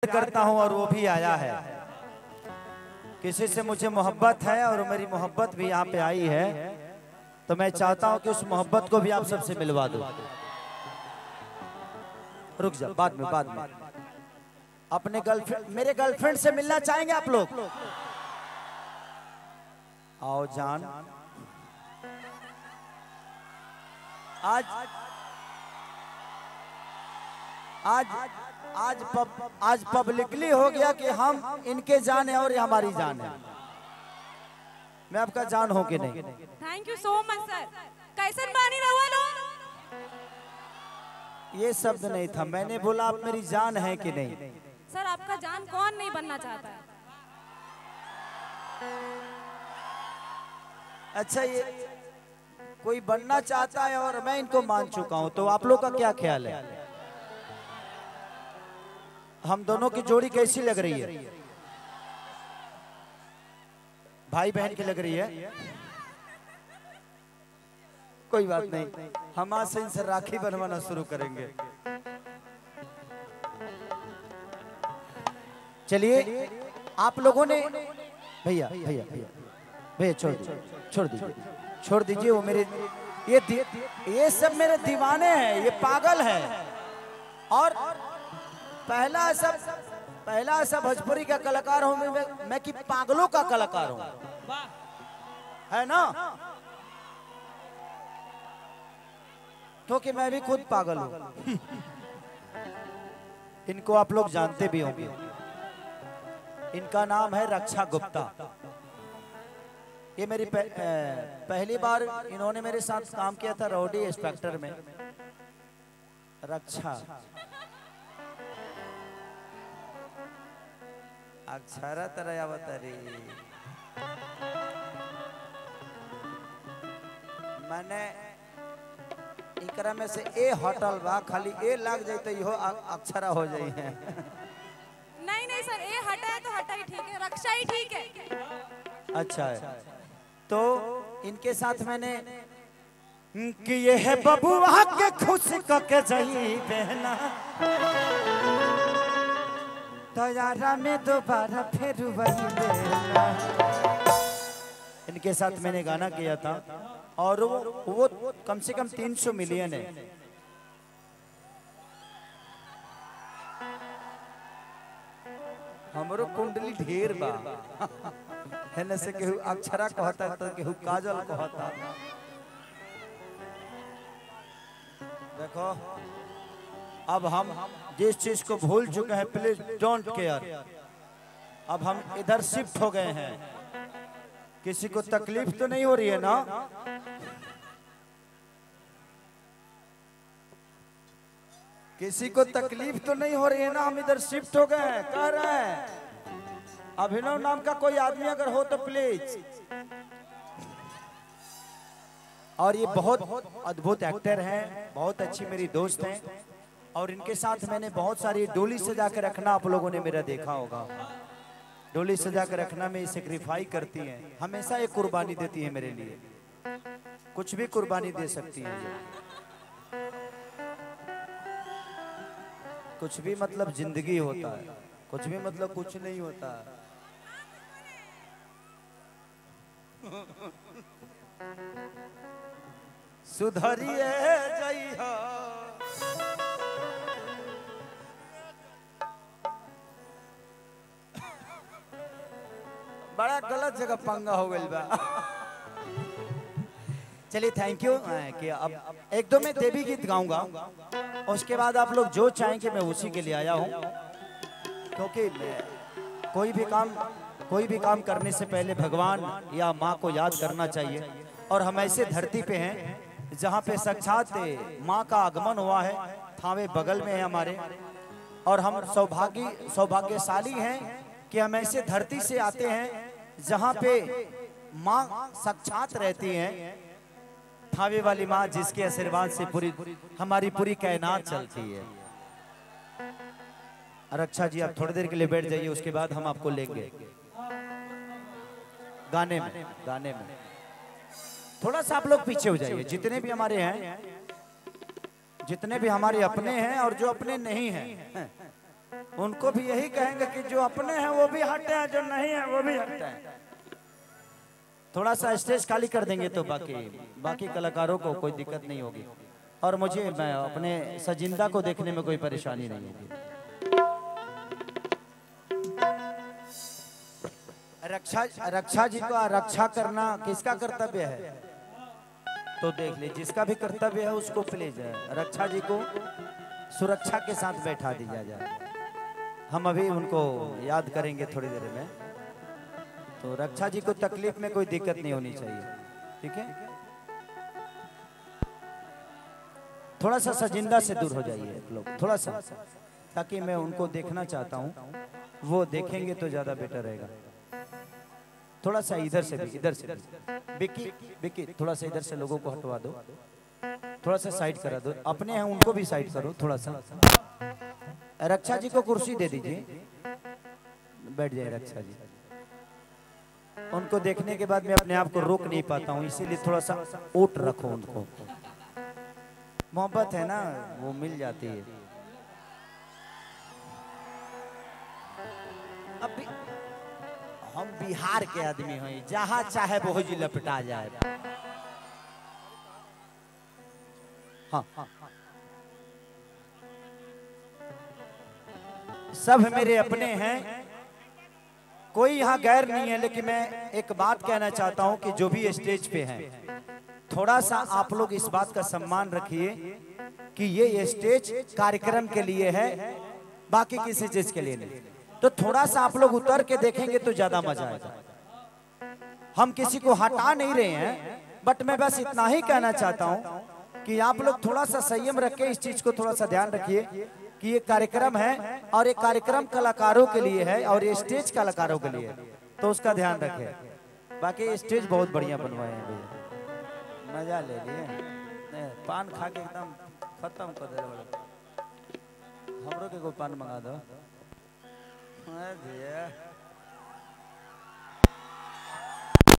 करता हूं और वो भी आया है। किसी से मुझे मोहब्बत है और मेरी मोहब्बत भी यहाँ पे आई है, तो मैं चाहता हूं कि उस मोहब्बत को भी आप सबसे मिलवा दो। रुक जा, बाद में अपने गर्लफ्रेंड, मेरे गर्लफ्रेंड से मिलना चाहेंगे आप लोग? आओ जान, आज आज पब्लिकली हो गया कि हम इनके जान है और ये हमारी जान है। मैं आपका जान हो कि नहीं? Thank you so much sir. कैसन बानी रहुआ लोग? ये शब्द नहीं था, मैंने बोला आप मेरी जान है कि नहीं। सर आपका जान कौन नहीं बनना चाहता है? अच्छा, ये कोई बनना चाहता है और मैं इनको मान चुका हूं, तो आप लोग का क्या ख्याल है? हम दोनों की जोड़ी कैसी लग रही है? भाई बहन की लग रही है? कोई बात नहीं, हम आज से इनसे राखी बनवाना शुरू करेंगे। चलिए, आप लोगों ने भैया भैया भैया भैया छोड़ दीजिए। वो मेरे ये सब मेरे दीवाने हैं, ये पागल हैं। और पहला ऐसा भोजपुरी का कलाकार हूं मैं कि पागलों का कलाकार हूं, है ना? क्योंकि मैं भी खुद पागल हूं। इनको आप लोग जानते भी होंगे, इनका नाम है रक्षा गुप्ता। ये मेरी पहली बार इन्होंने मेरे साथ काम किया था राउडी इंस्पेक्टर में। रक्षा अक्षरा तरह अवतरी, मैंने इकरा में से ए होटल बा, खाली ए लग जाए तो यो अक्षरा हो जाई है। नहीं सर, ए हटा है तो हटा ही ठीक है, रक्षा ही ठीक है। अच्छा है, तो इनके साथ मैंने कि ये है बबुआ के खुश के जाई बहना, तैयारा में दोबारा फिर वही देना। इनके साथ मैंने गाना किया था और वो कम से कम 300 मिलियन है। हमरो कुंडली ढेर बा है न, से केहू अक्षरा कहता तो केहू काजल कहता। देखो, अब हम जिस चीज को भूल चुके हैं, प्लीज डोंट केयर। अब हम इधर शिफ्ट हो गए हैं। किसी को तकलीफ तो नहीं हो रही है ना? किसी को तकलीफ तो नहीं हो रही है ना? हम इधर शिफ्ट हो गए हैं, कह रहे हैं। अभिनव नाम का कोई आदमी अगर हो तो प्लीज। और ये बहुत अद्भुत एक्टर हैं, बहुत अच्छी मेरी दोस्त हैं, और इनके साथ मैंने बहुत सारी डोली सजा के रखना आप लोगों ने मेरा देखा होगा। डोली सजा के रखना में सेक्रीफाई करती हैं, हमेशा एक कुर्बानी देती है मेरे लिए। कुछ भी कुर्बानी दे सकती है ये। कुछ भी मतलब जिंदगी होता है, कुछ भी मतलब कुछ नहीं होता है। सुधरिए जइहा, बड़ा गलत जगह पंगा हो गई बा। चलिए, थैंक यू। कि अब एक दो मैं देवी गीत गाऊंगा, उसके बाद आप लोग जो चाहेंगे मैं उसी के लिए आया हूं। क्योंकि कोई भी काम करने से पहले भगवान या माँ को याद करना चाहिए। और हम ऐसे धरती पे हैं जहाँ पे साक्षात माँ का आगमन हुआ है। थावे बगल में है हमारे, और हम सौभाग्यशाली हैं कि हम ऐसे धरती से आते हैं जहाँ पे माँ साक्षात रहती हैं। थावे वाली माँ, जिसके आशीर्वाद से हमारी पूरी कायनात चलती है। रक्षा जी, आप थोड़ी देर के लिए बैठ जाइए, उसके बाद हम आपको लेंगे गाने में। थोड़ा सा आप लोग पीछे हो जाइए। जितने भी हमारे हैं, जितने भी हमारे अपने हैं और जो अपने नहीं हैं, उनको भी यही कहेंगे कि जो अपने हैं वो भी हटे हैं, जो नहीं है वो भी हटे हैं। थोड़ा सा स्टेज खाली कर देंगे तो बाकी कलाकारों को कोई दिक्कत नहीं होगी, और मुझे मैं अपने सजिंदा को देखने में कोई परेशानी नहीं होगी। रक्षा जी को रक्षा करना किसका कर्तव्य है? तो देख ले, जिसका भी कर्तव्य है उसको प्लीज रक्षा जी को सुरक्षा के साथ बैठा दिया जाए। हम अभी उनको याद करेंगे थोड़ी देर में, तो रक्षा जी को तकलीफ में कोई दिक्कत नहीं होनी चाहिए, ठीक है? थोड़ा सा सजिंदा से दूर हो जाइए लोग, थोड़ा सा, ताकि मैं उनको देखना चाहता हूँ, वो देखेंगे तो ज्यादा बेटर रहेगा। थोड़ा सा इधर से भी, इधर से भी। बिक्की थोड़ा सा इधर से लोगों को हटवा दो, थोड़ा सा साइड करा दो, अपने हैं उनको भी साइड करो थोड़ा सा। रक्षा जी को कुर्सी दे दीजिए, बैठ जाए रक्षा जी। उनको देखने के बाद मैं अपने आप को रोक नहीं पाता हूँ, इसीलिए थोड़ा सा ओट रखो उनको। मोहब्बत है ना, वो मिल जाती है। अब हम बिहार के आदमी हैं, जहां चाहे वो जी लपटा जाए। हाँ, सब मेरे अपने हैं, कोई यहाँ गैर नहीं है। लेकिन मैं एक बात कहना चाहता हूँ कि जो भी स्टेज पे हैं, थोड़ा सा आप लोग इस बात का सम्मान रखिए कि ये स्टेज कार्यक्रम के लिए है, बाकी किसी चीज के लिए नहीं। तो थोड़ा सा आप लोग उतर के देखेंगे तो ज्यादा मजा आएगा। हम किसी को हटा नहीं रहे हैं, बट मैं बस इतना ही कहना चाहता हूँ कि आप लोग थोड़ा सा संयम रख के इस चीज को थोड़ा सा ध्यान रखिए कि ये कार्यक्रम है, और ये कार्यक्रम कलाकारों के लिए है, और ये स्टेज कलाकारों के लिए है, तो उसका ध्यान रखें। बाकी स्टेज बहुत बढ़िया बनवाए हैं भैया, मजा ले लिए। पान खा के एकदम खत्म कर दे रहे। हमरो के कोई पान मंगा दो भैया।